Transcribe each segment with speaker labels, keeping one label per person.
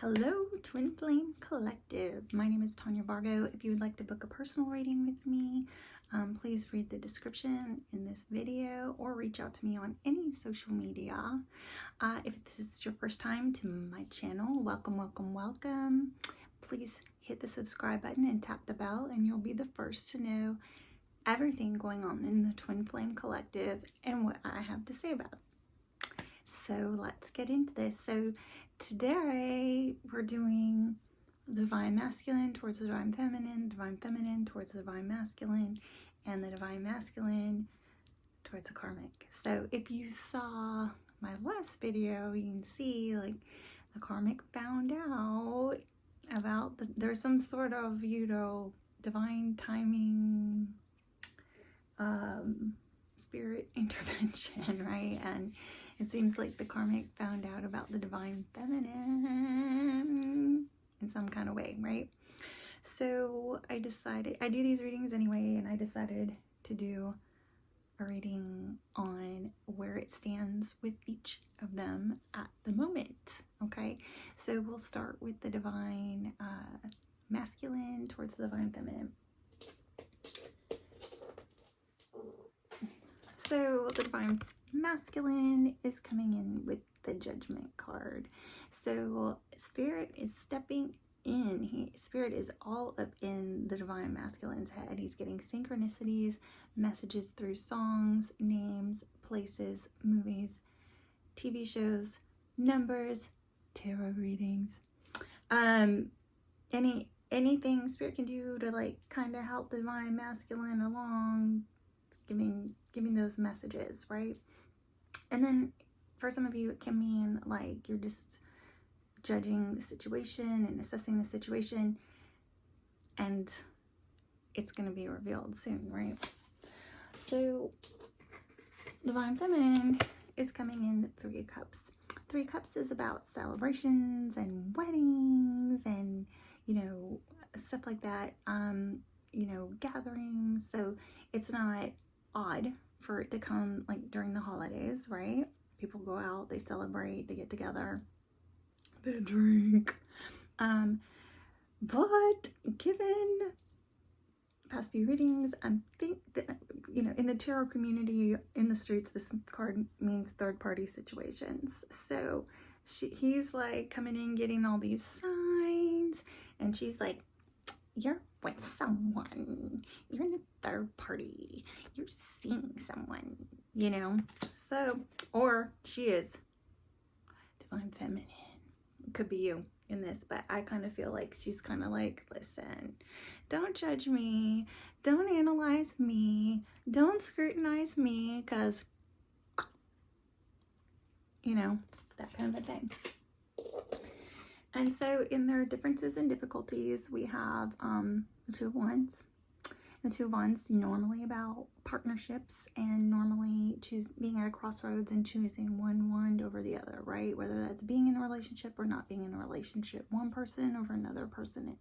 Speaker 1: Hello, Twin Flame Collective. My name is Tanja Vargo. If you would like to book a personal reading with me, please read the description in this video or reach out to me on any social media. If this is your first time to my channel, welcome, welcome, welcome. Please hit the subscribe button and tap the bell and you'll be the first to know everything going on in the Twin Flame Collective and what I have to say about it. So let's get into this. So today we're doing divine masculine towards the divine feminine towards the divine masculine, and the divine masculine towards the karmic. So if you saw my last video, you can see like the karmic found out about there's some sort of, divine timing, spirit intervention, right? And it seems like the karmic found out about the divine feminine in some kind of way, right? So I do these readings anyway, and I decided to do a reading on where it stands with each of them at the moment, okay? So we'll start with the divine masculine towards the divine feminine. So the divine masculine is coming in with the judgment card. So spirit is stepping in. Spirit is all up in the divine masculine's head. He's getting synchronicities, messages through songs, names, places, movies, TV shows, numbers, tarot readings, anything spirit can do to like kind of help the divine masculine along, giving those messages, right? And then for some of you, it can mean like you're just judging the situation and assessing the situation, and it's going to be revealed soon, right? So divine feminine is coming in 3 of Cups. 3 of Cups is about celebrations and weddings and, stuff like that, gatherings. So it's not odd for it to come like during the holidays, right? People go out, they celebrate, they get together, they drink. But given past few readings, I think that, in the tarot community, in the streets, this card means third-party situations. So he's like coming in, getting all these signs, and she's like, you're with someone, you're in a third party, you're seeing someone, so, or she is divine feminine. It could be you in this, but I kind of feel like she's kind of like, listen, don't judge me, don't analyze me, don't scrutinize me, because that kind of a thing. And so in their differences and difficulties, we have the 2 of Wands. The 2 of Wands normally about partnerships and normally being at a crossroads and choosing one wand over the other, right? Whether that's being in a relationship or not being in a relationship, one person over another person,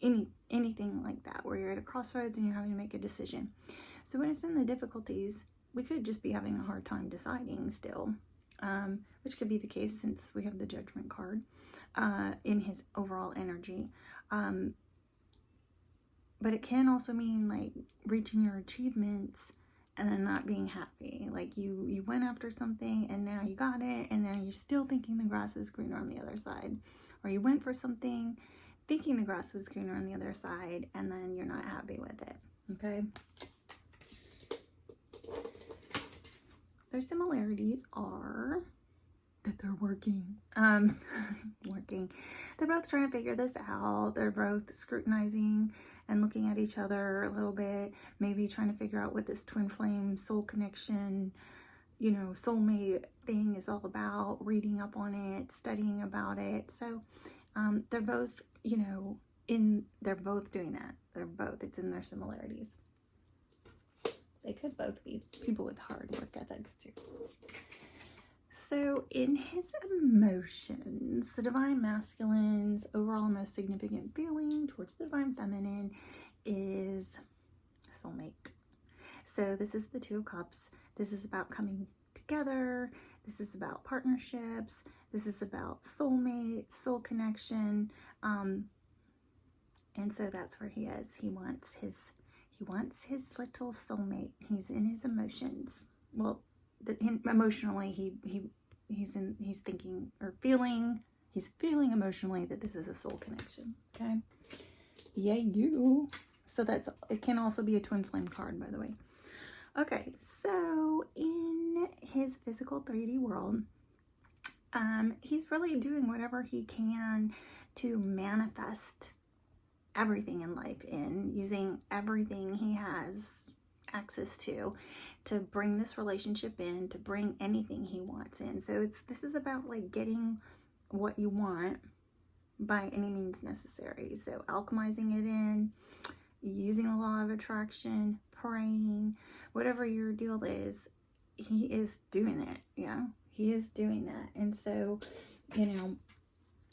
Speaker 1: anything like that, where you're at a crossroads and you're having to make a decision. So when it's in the difficulties, we could just be having a hard time deciding still, which could be the case since we have the judgment card in his overall energy. But it can also mean like reaching your achievements and then not being happy. Like you went after something and now you got it, and then you're still thinking the grass is greener on the other side. Or you went for something thinking the grass was greener on the other side, and then you're not happy with it, okay? Their similarities are that they're working. They're both trying to figure this out. They're both scrutinizing and looking at each other a little bit, maybe trying to figure out what this twin flame soul connection, soulmate thing is all about, reading up on it, studying about it. So they're both, they're both doing that. It's in their similarities. They could both be people with hard work ethics too. So in his emotions, the divine masculine's overall most significant feeling towards the divine feminine is soulmate. So this is the 2 of Cups. This is about coming together. This is about partnerships. This is about soulmate, soul connection. And so that's where he is. He wants his little soulmate. He's in his emotions. Well, emotionally, he's thinking or feeling. He's feeling emotionally that this is a soul connection. Okay. Yeah, you. So it can also be a twin flame card, by the way. Okay, so in his physical 3D world, he's really doing whatever he can to manifest everything in life, using everything he has access to bring this relationship in, to bring anything he wants in. So this is about like getting what you want by any means necessary. So alchemizing it in, using the law of attraction, praying, whatever your deal is, he is doing it. Yeah, he is doing that. And so,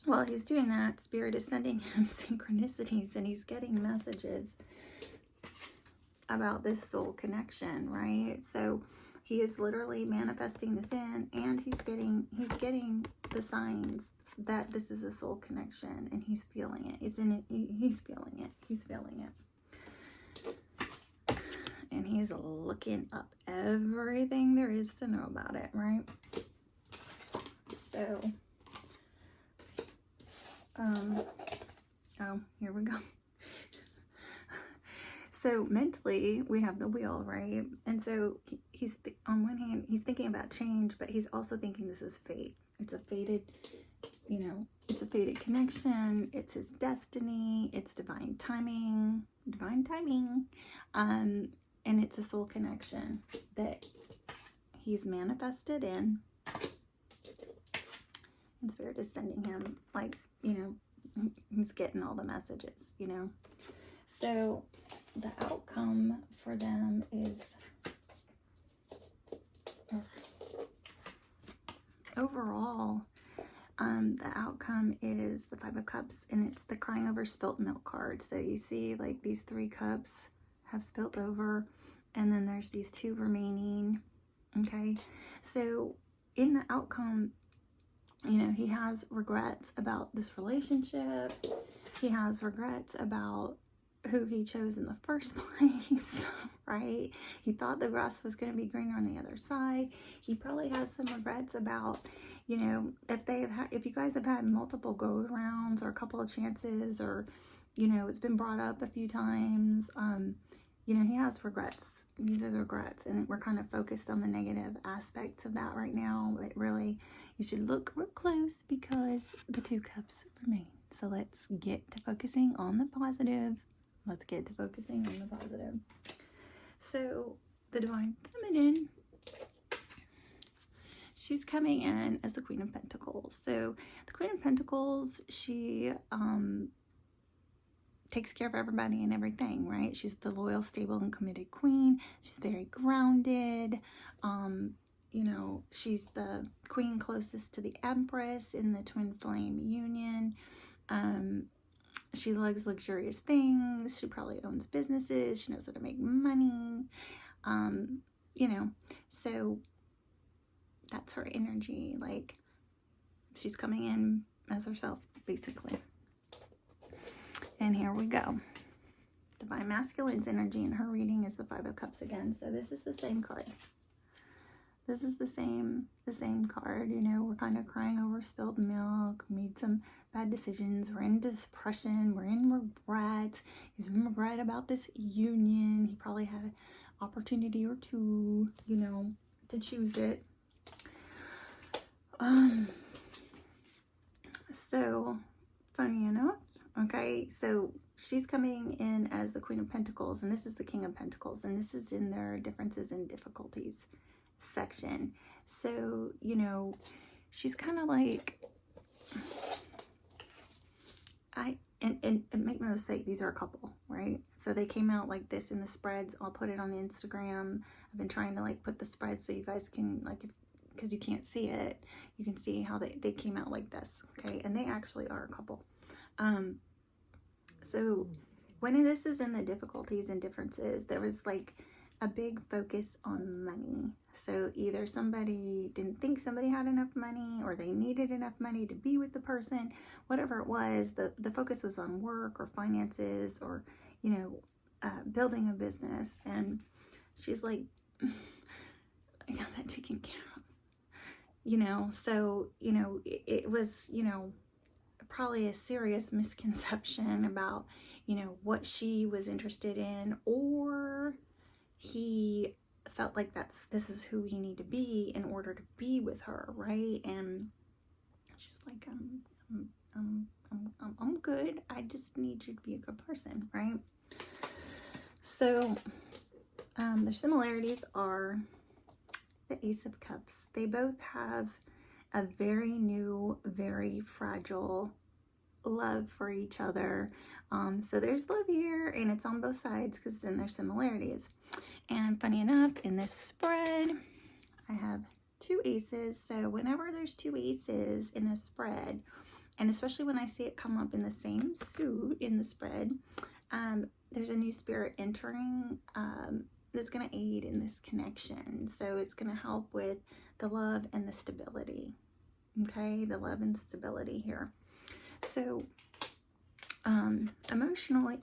Speaker 1: while he's doing that, Spirit is sending him synchronicities, and he's getting messages about this soul connection, right? So he is literally manifesting this in, and he's getting the signs that this is a soul connection, and he's feeling it. It's in it. He's feeling it. He's feeling it. And he's looking up everything there is to know about it, right? So, oh, here we go. So mentally, we have the wheel, right? And so he's on one hand, he's thinking about change, but he's also thinking this is fate. It's a fated, it's a fated connection. It's his destiny. It's divine timing. And it's a soul connection that he's manifested in. And Spirit is sending him, like, he's getting all the messages, So the outcome for them is, overall, the outcome is the 5 of Cups, and it's the crying over spilt milk card. So you see, like, these 3 cups have spilt over, and then there's these 2 remaining. Okay, so in the outcome, he has regrets about this relationship. He has regrets about who he chose in the first place, right? He thought the grass was going to be greener on the other side. He probably has some regrets about, if you guys have had multiple go rounds or a couple of chances, or, it's been brought up a few times, he has regrets. These are the regrets, and we're kind of focused on the negative aspects of that right now, but really you should look real close because the 2 cups remain. So let's get to focusing on the positive. Let's get to focusing on the positive. So the Divine Feminine, she's coming in as the Queen of Pentacles. So the Queen of Pentacles, she takes care of everybody and everything, right? She's the loyal, stable, and committed queen. She's very grounded. She's the queen closest to the Empress in the twin flame union. She loves luxurious things. She probably owns businesses. She knows how to make money. So that's her energy. Like, she's coming in as herself, basically. And here we go. Divine Masculine's energy in her reading is the 5 of Cups again. So this is the same card. This is the same card. We're kind of crying over spilled milk, made some bad decisions. We're in depression. We're in regret. He's in regret about this union. He probably had an opportunity or 2, to choose it. So funny enough, okay, so she's coming in as the Queen of Pentacles, and this is the King of Pentacles, and this is in their differences and difficulties section. So, she's kind of like, and make no mistake, these are a couple, right? So they came out like this in the spreads. I'll put it on Instagram. I've been trying to like put the spreads so you guys can, like, because you can't see it, you can see how they came out like this, okay? And they actually are a couple. So when this is in the difficulties and differences, there was like a big focus on money. So either somebody didn't think somebody had enough money, or they needed enough money to be with the person, whatever it was, the focus was on work or finances or, you know, building a business. And she's like, I got that taken care of, you know. So, you know, it was, you know, probably a serious misconception about, you know, what she was interested in, or he felt like this is who he needed to be in order to be with her, right? And she's like, I'm good. I just need you to be a good person, right? So their similarities are the Ace of Cups. They both have a very new, very fragile love for each other. So there's love here, and it's on both sides because then there's similarities. And funny enough, in this spread, I have 2 aces. So whenever there's 2 aces in a spread, and especially when I see it come up in the same suit in the spread, there's a new spirit entering that's going to aid in this connection. So it's going to help with the love and the stability. Okay, the love and stability here. So emotionally,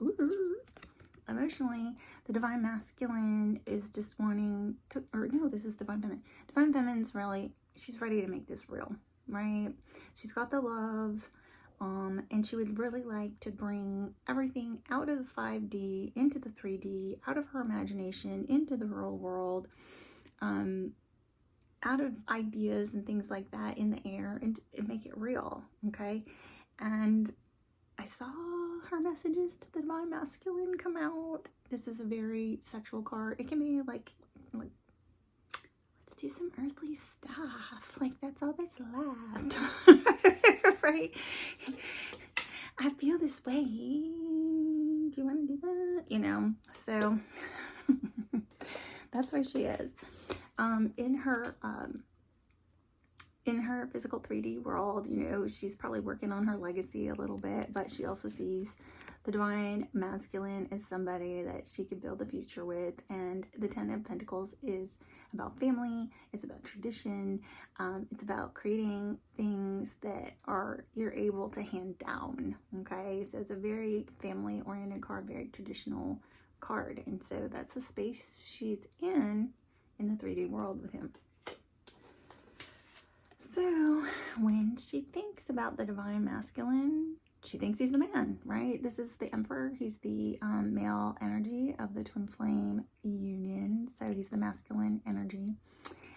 Speaker 1: the divine masculine is just wanting to, or no, this is divine feminine. Divine feminine's really, she's ready to make this real, right? She's got the love, and she would really like to bring everything out of the 5D into the 3D, out of her imagination into the real world, out of ideas and things like that in the air, and make it real, okay? And I saw her messages to the divine masculine come out. This is a very sexual card. It can be like let's do some earthly stuff. Like, that's all that's left. Right? I feel this way. Do you want to do that? You know, so that's where she is. In her physical 3D world, you know, she's probably working on her legacy a little bit, but she also sees the divine masculine as somebody that she could build a future with. And the 10 of Pentacles is about family. It's about tradition. It's about creating things that you're able to hand down. Okay, so it's a very family oriented card, very traditional card. And so that's the space she's in the 3D world with him. So when she thinks about the divine masculine, she thinks he's the man, right? This is the Emperor. He's the male energy of the twin flame union. So he's the masculine energy,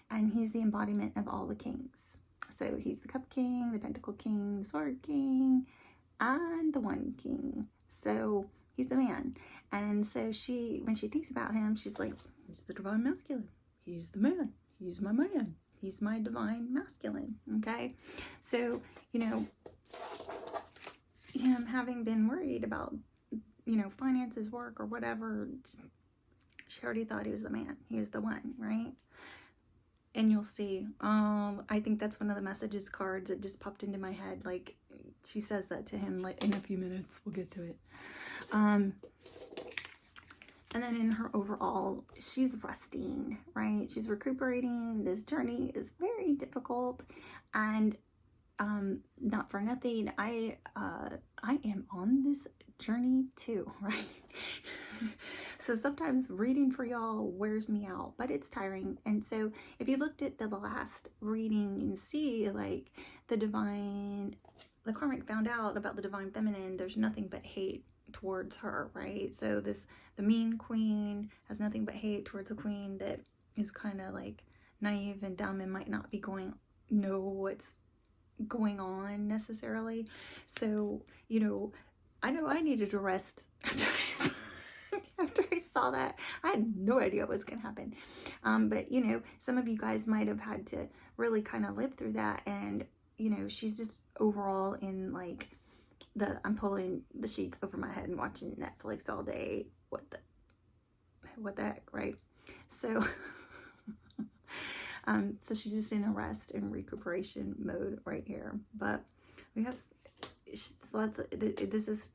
Speaker 1: and he's the embodiment of all the kings. So he's the Cup King, the Pentacle King, the Sword King, and the One King. So he's the man. And so when she thinks about him, she's like, he's the divine masculine. He's the man. He's my man. He's my divine masculine, okay? So, you know, him having been worried about, you know, finances, work, or whatever, she already thought he was the man. He was the one, right? And you'll see, I think that's one of the messages cards that just popped into my head. Like, she says that to him, like, in a few minutes. We'll get to it. And then in her overall, she's resting, right? She's recuperating. This journey is very difficult, and not for nothing, I am on this journey too, right? So sometimes reading for y'all wears me out, but it's tiring. And so if you looked at the last reading, you can see like the Karmic found out about the divine feminine. There's nothing but hate towards her, right? So the mean queen has nothing but hate towards a queen that is kind of like naive and dumb and might not be know what's going on necessarily. So, you know I needed to rest after I saw that. I had no idea what was gonna happen, but you know, some of you guys might have had to really kind of live through that. And you know, she's just overall in like I'm pulling the sheets over my head and watching Netflix all day. What the heck, right? So, so she's just in a rest and recuperation mode right here. But we have lots. This is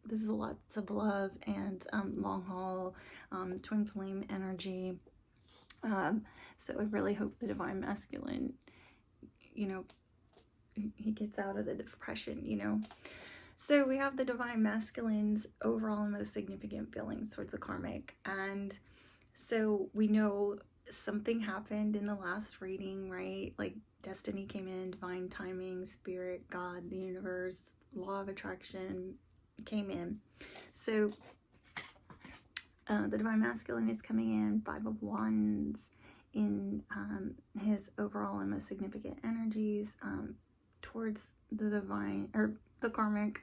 Speaker 1: this is lots of love and long haul, twin flame energy. So I really hope the divine masculine, you know, he gets out of the depression, you know. So we have the divine masculine's overall and most significant feelings towards the karmic. And so we know something happened in the last reading, right? Like destiny came in, divine timing, spirit, God, the universe, law of attraction came in. So the divine masculine is coming in, 5 of Wands, in his overall and most significant energies towards the divine, or the karmic.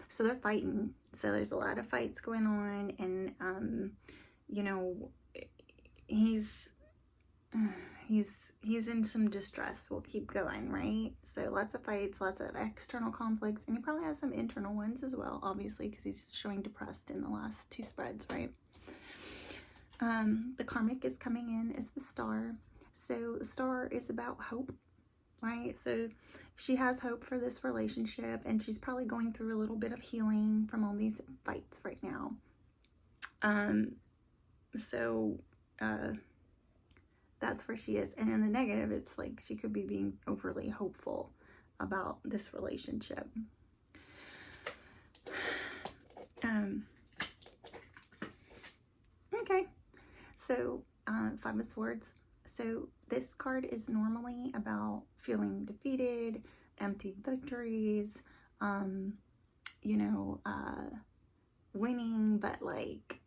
Speaker 1: So they're fighting. So there's a lot of fights going on, and you know, he's in some distress. We'll keep going, right? So lots of fights, lots of external conflicts, and he probably has some internal ones as well, obviously, because he's showing depressed in the last 2 spreads, right? The karmic is coming in as the star. So the star is about hope, right? So she has hope for this relationship, and she's probably going through a little bit of healing from all these fights right now. That's where she is. And in the negative, it's like she could be being overly hopeful about this relationship. Okay, so 5 of Swords. So this card is normally about feeling defeated, empty victories, you know, winning, but like,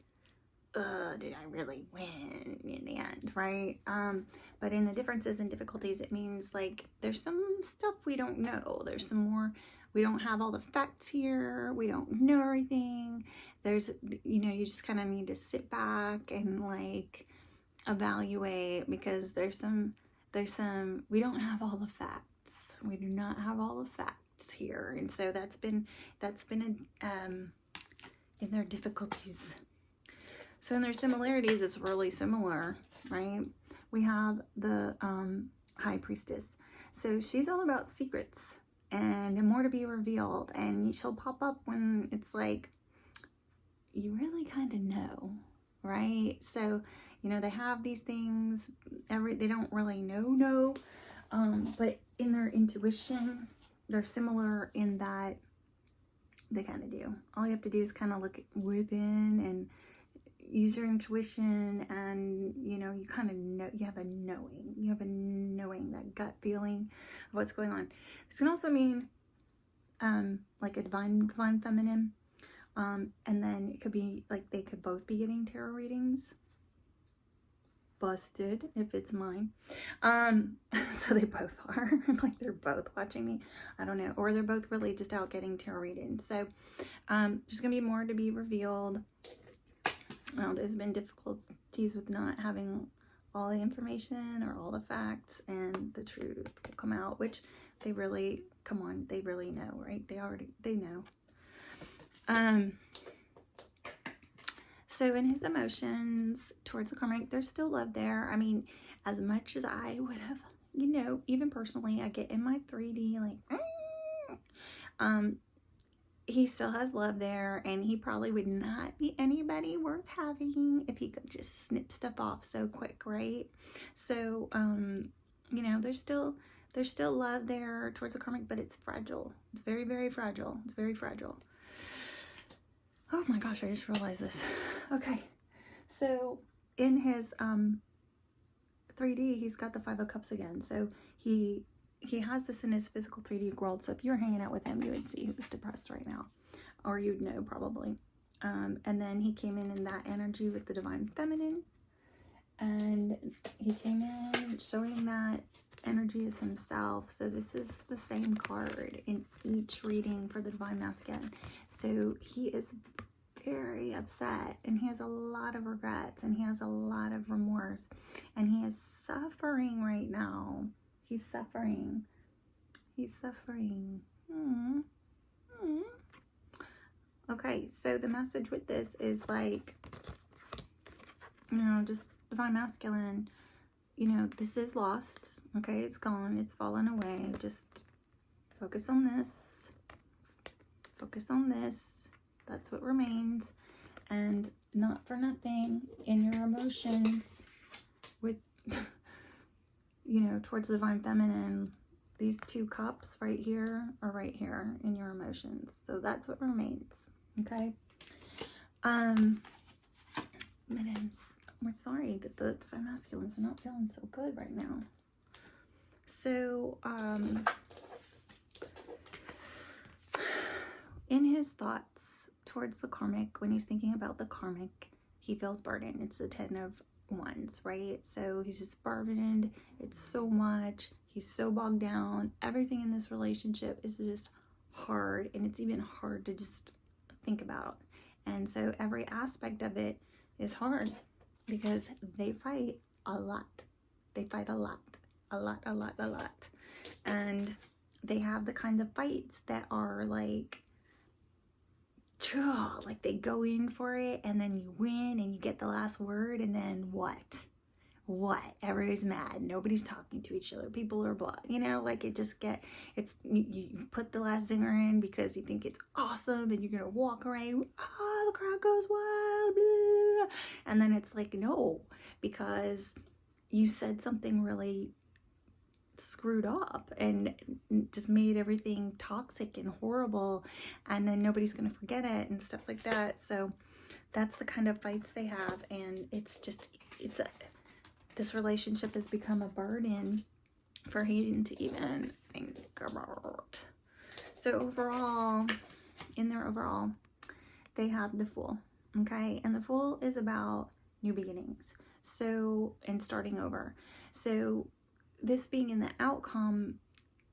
Speaker 1: did I really win in the end, right? But in the differences and difficulties, it means like there's some stuff we don't know. There's some more, we don't have all the facts here. We don't know everything. There's, you know, you just kind of need to sit back and like evaluate, because there's some, we don't have all the facts. We do not have all the facts here. And so that's been in their difficulties. So in their similarities, it's really similar, right? We have the High Priestess. So she's all about secrets and more to be revealed. And she'll pop up when it's like, you really kind of know, right? So, you know, they have these things, they don't really know, but in their intuition, they're similar in that they kind of do. All you have to do is kind of look within and use your intuition, and you know, you kind of know, you have a knowing, that gut feeling of what's going on. This can also mean like a divine feminine, and then it could be like they could both be getting tarot readings. Busted if it's mine. So they both are like, they're both watching me, I don't know, or they're both really just out getting tarot readings. So there's gonna be more to be revealed. There's been difficulties with not having all the information or all the facts, and the truth will come out, which they really, come on, they really know, right? They know. So in his emotions towards the karmic, there's still love there. I mean, as much as I would have, you know, even personally, I get in my 3D like, he still has love there, and he probably would not be anybody worth having if he could just snip stuff off so quick, right? So, you know, there's still love there towards the karmic, but it's fragile. It's very, very fragile. It's very fragile. Oh my gosh, I just realized this. Okay, so in his 3D, he's got the 5 of Cups again. So he has this in his physical 3D world. So if you were hanging out with him, you would see he was depressed right now, or you'd know probably. And then he came in that energy with the divine feminine, and he came in showing that energy is himself. So this is the same card in each reading for the divine masculine. So he is very upset, and he has a lot of regrets, and he has a lot of remorse, and he is suffering right now. He's suffering. Okay, so the message with this is like, you know, just divine masculine, you know, this is lost. Okay, it's gone. It's fallen away. Just focus on this. Focus on this. That's what remains. And not for nothing, in your emotions with, you know, towards the divine feminine, these 2 cups right here are right here in your emotions. So that's what remains. Okay. We're sorry that the divine masculines are not feeling so good right now. So, in his thoughts towards the karmic, when he's thinking about the karmic, he feels burdened. It's the 10 of Wands, right? So he's just burdened. It's so much. He's so bogged down. Everything in this relationship is just hard, and it's even hard to just think about. And so every aspect of it is hard because they fight a lot. They fight a lot. And they have the kind of fights that are like they go in for it, and then you win and you get the last word, and then what? Everybody's mad. Nobody's talking to each other. People are blah. You know, like you put the last zinger in because you think it's awesome, and you're gonna walk around. The crowd goes wild, blah, and then it's like no, because you said something really screwed up and just made everything toxic and horrible, and then nobody's gonna forget it and stuff like that. So that's the kind of fights they have, and this relationship has become a burden for Hayden to even think about. So overall, they have the Fool, okay? And the Fool is about new beginnings, and starting over. So this being in the outcome,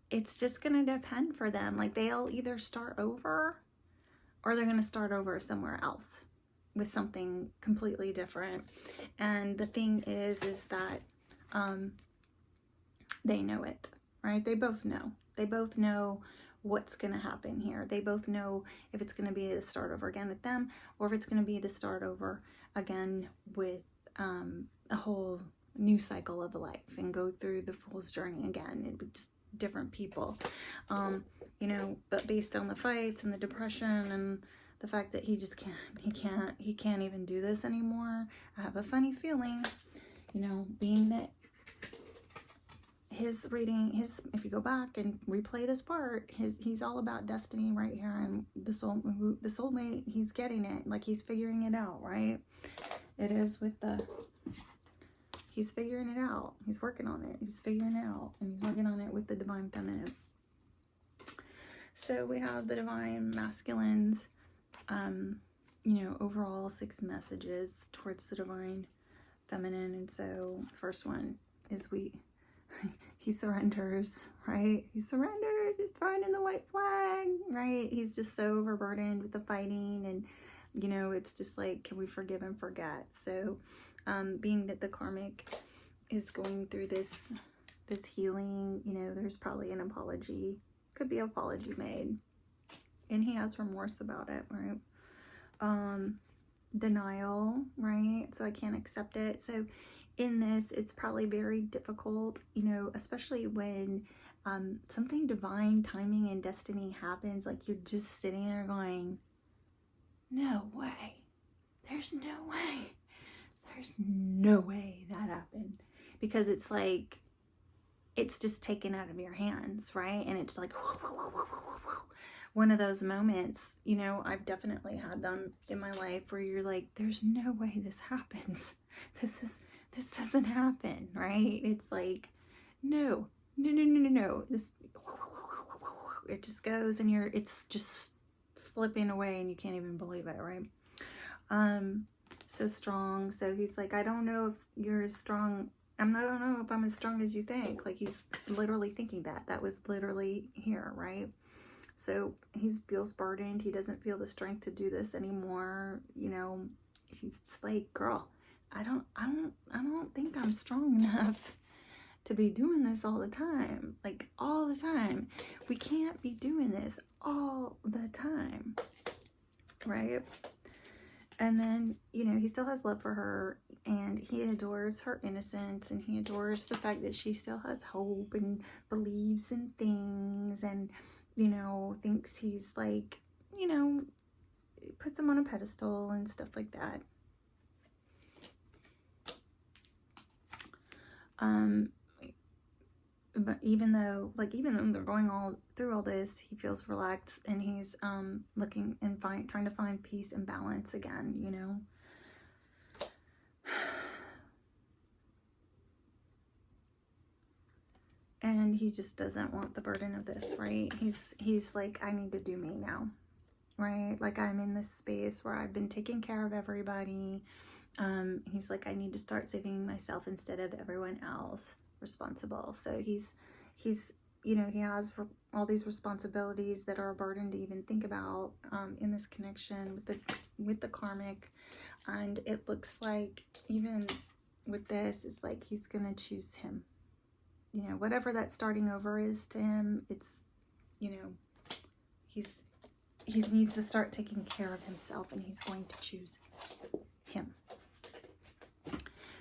Speaker 1: it's just going to depend for them. Like they'll either start over or they're going to start over somewhere else with something completely different. And the thing is that they know it, right? They both know what's going to happen here. They both know if it's going to be the start over again with them, or if it's going to be the start over again with a whole new cycle of life and go through the Fool's journey again. It'd be just different people, you know, but based on the fights and the depression and the fact that he can't even do this anymore. I have a funny feeling, you know, being that his reading, if you go back and replay this part, he's all about destiny right here, and the soulmate, he's getting it, like he's figuring it out, right? It is with he's figuring it out. He's working on it. He's figuring it out, and he's working on it with the divine feminine. So we have the divine masculines, you know, overall 6 messages towards the divine feminine. And so the first one is he surrenders, right? He surrenders. He's throwing in the white flag, right? He's just so overburdened with the fighting, and you know, it's just like, can we forgive and forget? So being that the karmic is going through this healing, you know, there's probably an apology, could be an apology made, and he has remorse about it, right? Denial, right? So I can't accept it. So in this, it's probably very difficult, you know, especially when something divine timing and destiny happens, like you're just sitting there going, no way, there's no way that happened, because it's like it's just taken out of your hands, right? And it's like one of those moments, you know, I've definitely had them in my life where you're like, there's no way this happens, this doesn't happen, right? It's like no, this, it just goes, and it's just slipping away, and you can't even believe it, right? So strong. So he's like, I don't know if you're as strong. I don't know if I'm as strong as you think. Like he's literally thinking that was literally here, right? So he feels burdened. He doesn't feel the strength to do this anymore. You know, he's just like, girl, I don't think I'm strong enough to be doing this all the time. Like all the time. We can't be doing this all the time, right? And then, you know, he still has love for her, and he adores her innocence, and he adores the fact that she still has hope and believes in things, and, you know, thinks he's like, you know, puts him on a pedestal and stuff like that. But even though, like, even when they're going through all this, he feels relaxed, and he's looking and trying to find peace and balance again, you know. And he just doesn't want the burden of this, right? He's like, I need to do me now, right? Like, I'm in this space where I've been taking care of everybody. He's like, I need to start saving myself instead of everyone else responsible. So he's you know, he has all these responsibilities that are a burden to even think about in this connection with the karmic. And it looks like even with this, it's like he's gonna choose him. You know, whatever that starting over is to him, it's, you know, he needs to start taking care of himself, and he's going to choose him.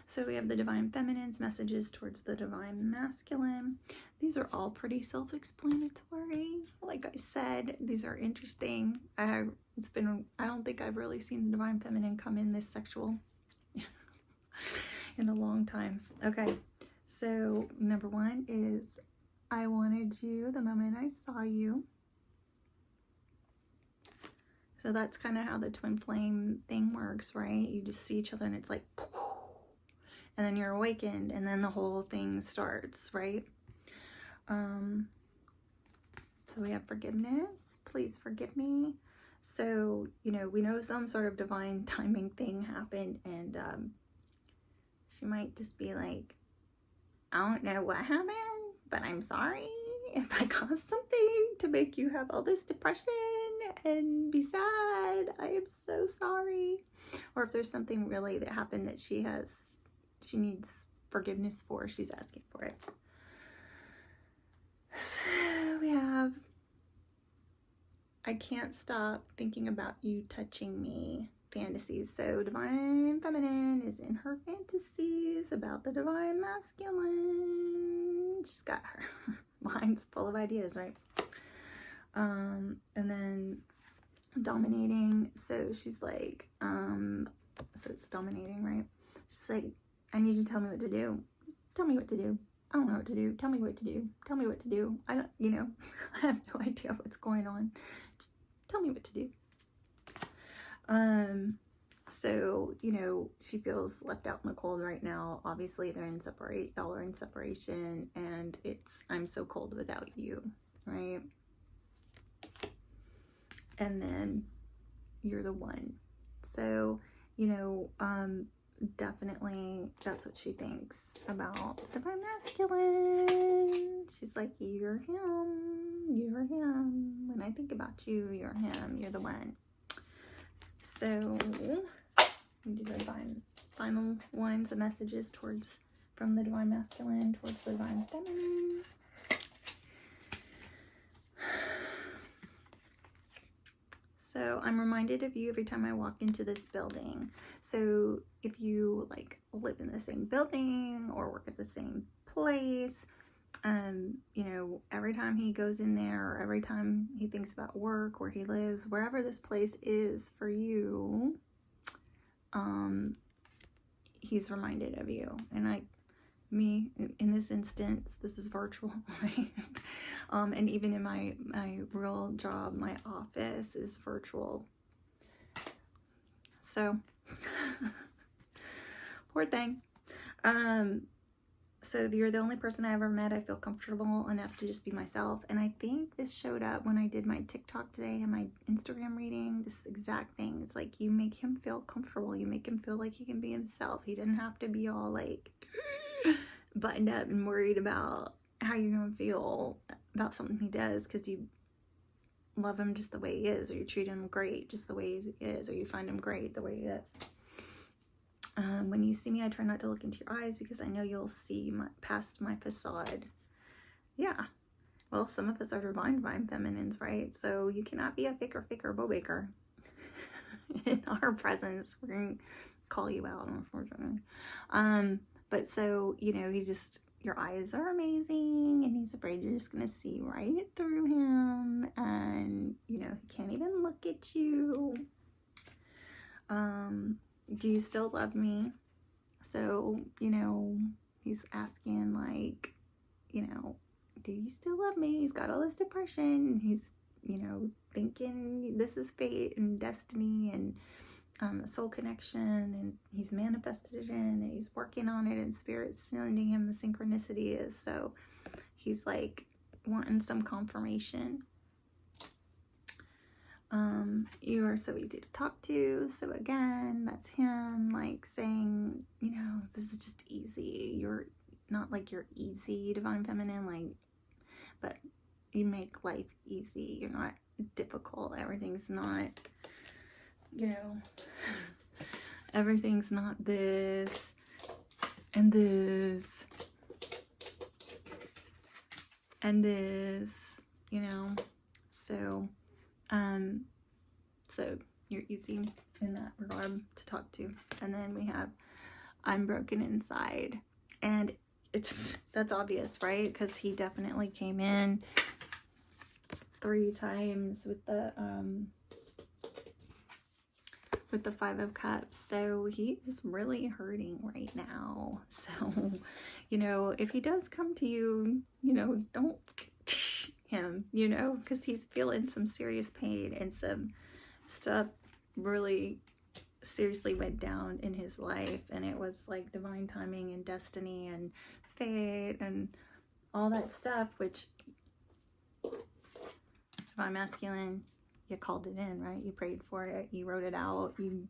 Speaker 1: So we have the Divine Feminine's messages towards the Divine Masculine. These are all pretty self-explanatory. Like I said, these are interesting. I don't think I've really seen the Divine Feminine come in this sexual in a long time. Okay. So, number 1 is, I wanted you the moment I saw you. So that's kind of how the twin flame thing works, right? You just see each other and it's like, and then you're awakened, and then the whole thing starts, right? So we have forgiveness. Please forgive me. So, you know, we know some sort of divine timing thing happened, and she might just be like, I don't know what happened, but I'm sorry if I caused something to make you have all this depression and be sad. I am so sorry. Or if there's something really that happened that she needs forgiveness for, she's asking for it. So we have, I can't stop thinking about you touching me. Fantasies. So Divine Feminine is in her fantasies about the Divine Masculine. She's got her mind's full of ideas, right? And then dominating. So she's like, so it's dominating, right? She's like, I need you to tell me what to do. Just tell me what to do. I don't know what to do. Tell me what to do. Tell me what to do. I don't, you know, I have no idea what's going on. Just tell me what to do. So, you know, she feels left out in the cold right now. Obviously, y'all are in separation, and I'm so cold without you, right? And then you're the one. So, you know, definitely that's what she thinks about the Divine Masculine. She's like, you're him. When I think about you, you're him. You're the one. So we do the final ones, the messages from the Divine Masculine towards the Divine Feminine. So I'm reminded of you every time I walk into this building. So if you like live in the same building or work at the same place, you know, every time he goes in there, or every time he thinks about work, where he lives, wherever this place is for you, he's reminded of you. And me in this instance, this is virtual, right? And even in my real job, my office is virtual. So poor thing. So you're the only person I ever met I feel comfortable enough to just be myself. And I think this showed up when I did my TikTok today and my Instagram reading, this exact thing. It's like, you make him feel comfortable. You make him feel like he can be himself. He didn't have to be all like buttoned up and worried about how you're going to feel about something he does, because you love him just the way he is, or you treat him great just the way he is, or you find him great the way he is. When you see me, I try not to look into your eyes, because I know you'll see past my facade. Yeah. Well, some of us are divine feminines, right? So you cannot be a faker, bow baker. In our presence, we're going to call you out, unfortunately. But so, you know, your eyes are amazing, and he's afraid you're just going to see right through him, and, you know, he can't even look at you. Do you still love me? So, you know, he's asking, like, you know, do you still love me? He's got all this depression. He's, you know, thinking this is fate and destiny and a soul connection, and he's manifested it in, and he's working on it, and Spirit's sending him the synchronicity is. So he's like wanting some confirmation. You are so easy to talk to. So again, that's him like saying, you know, this is just easy. You're not like you're easy, Divine Feminine, like, but you make life easy. You're not difficult. Everything's not, you know, everything's not this and this and this, you know. So so you're easy in that regard to talk to. And then we have, I'm broken inside, and it's, that's obvious, right? Because he definitely came in 3 times with the Five of Cups. So he is really hurting right now. So, you know, if he does come to you, you know, don't him, you know, because he's feeling some serious pain, and some stuff really seriously went down in his life, and it was like divine timing and destiny and fate and all that stuff, which Divine Masculine, you called it in, right? You prayed for it, you wrote it out, you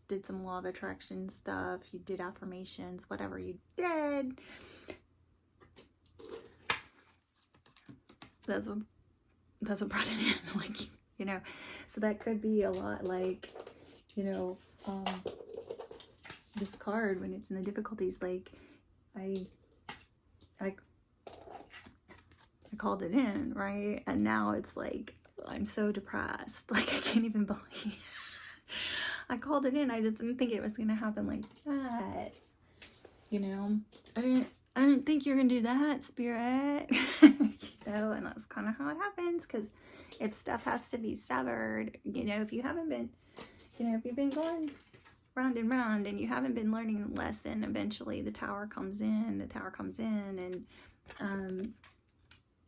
Speaker 1: did some law of attraction stuff, you did affirmations, whatever you did. That's what brought it in, like, you know. So that could be a lot like, you know, this card, when it's in the difficulties, like, I called it in, right? And now it's like, I'm so depressed, like, I can't even believe I called it in. I just didn't think it was gonna happen like that, you know. I didn't think you were gonna do that, Spirit. You know, and that's kind of how it happens, because if stuff has to be severed, you know, if you haven't been, you know, if you've been going round and round and you haven't been learning the lesson, eventually the tower comes in, and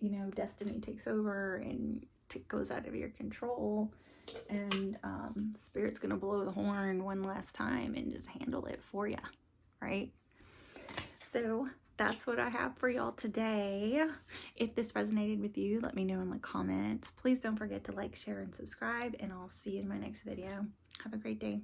Speaker 1: you know, destiny takes over and goes out of your control, and Spirit's gonna blow the horn one last time and just handle it for you, right? So that's what I have for y'all today. If this resonated with you, let me know in the comments. Please don't forget to like, share, and subscribe, and I'll see you in my next video. Have a great day.